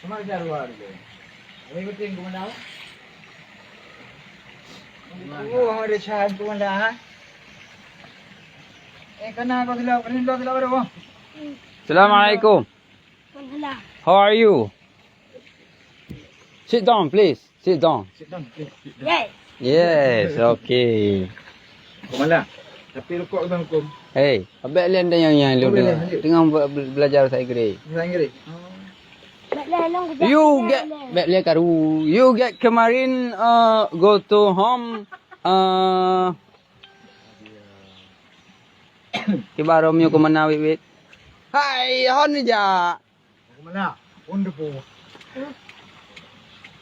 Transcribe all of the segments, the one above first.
Sama jaruar ke. Ini penting kumandang. Oh, ada cahaya kumandang. Kena kau sila berapa? Assalamualaikum. How are you? Sit down, please. Sit down. Sit down, please. Yes. Yes, okay. Kumandang. Tapi rokok bang kum. Hey, abang lian dah yang lu tengah belajar bahasa Inggeris. Bahasa Inggeris. You get back lian karu. You get kemarin go to home Kibarom yo ko manawi wit. Hai, hon ja. Kumandang. Wonderful.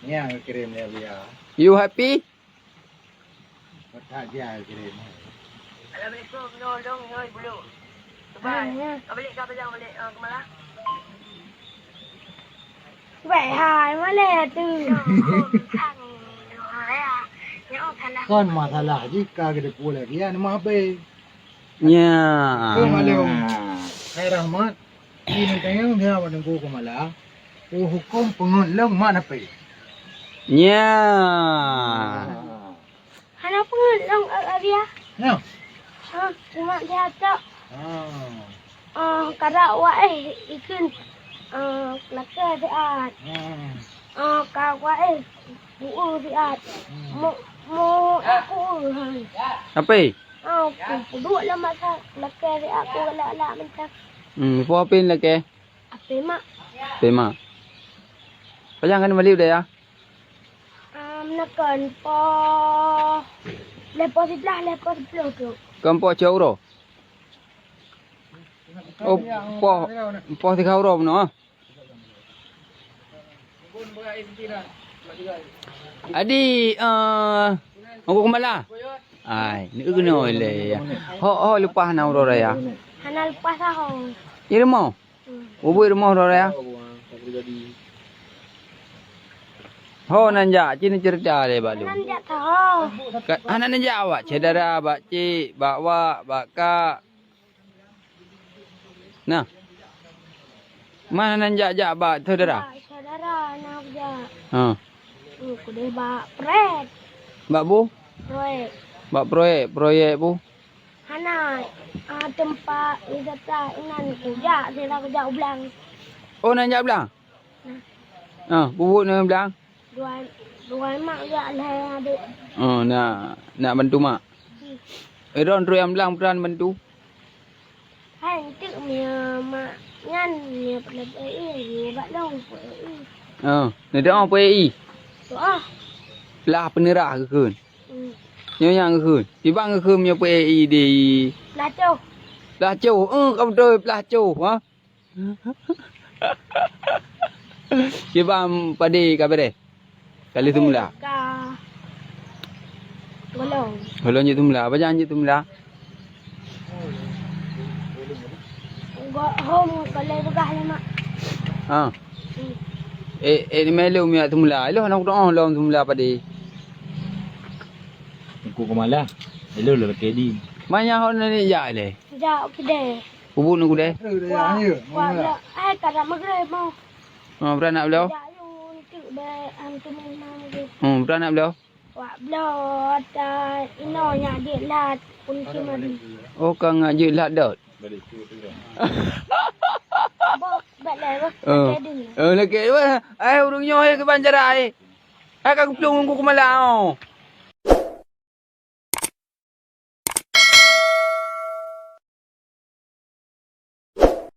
Ni yang kirim dia. You happy? Tak dia kirim. Assalamualaikum. No, dong, no, belum. Bye. Kau balik ke mana? Vậy hài mới lè từ thằng hỏi à nhớ thằng nào Kan masalah jika kita pula dia ni mabe. Nya. Ko malam. Hai Rahmat. Ini tayang dia pada ko malam. Ko hukum pengulang mana pe? Nya. Hana pun long dia. Ya. Cuma dia tak Ah. kada wae ikun laka dia ka wae bu dia mo aku han. Apa? Dua lah masa laka dia aku la mentah. Po apin la ke? Apa mak? Pema. Pajangan balik dah ya. Nakan po lepas tu. Kampo chauro. Oh, po 3 euro no. Adi aku kemala. Ai, ni kena le. Ho lepas na euro ya. Hana lepas ahong. Irmo. Ubu irmo euro ya. Ho nanja cini cerita le balu. Nanja tahu. Anak nanja awak cedera bak cik, bak wak, bak kak. Nah. Mana nanja jak bak saudara? Saudara nak dia. Ha. Ku dia bak pret. Bak bu? Proyek. Bak proyek bu. Hana tempat wisata inan kerja dia kerja ulang. Oh nanja belang. Ha, bubuk nak belang. Dua mak dia lah ada. Oh nak bantu mak. Ron ru yang belang peran bantu. Hai tu mia mak ngan mia pelai ni bak long pelai. Ha, ni dah apa ai? Tu Belah penerah ke kun. Yang ke kun. Tibang ke kun punya ai di. Lacau. Belah jauh. Kau betul belah jauh ha. Kibam padi ka bade. Kali tu mula. Golong. Golong je tu mula. Apa jangan je tu mula? Home kalau begah lah mak. Ha. Ni melu mi tu mula. Elo nak doa long tu mula padi. Ko kumala. Hello le kedi. Banyak orang ni ya le. Jauh kedai. Bubuk nak kude. Wah, kada magre mau. Ha, beranak beliau. Jauh tu be tu memang dia. Beranak beliau. Wah, blot ino nya dia lat pun kimari. Oh, kang ngaji lat dot. Lagi apa? Urung nyoy ke banjar ai. Ai ka kuplung ku kumalao.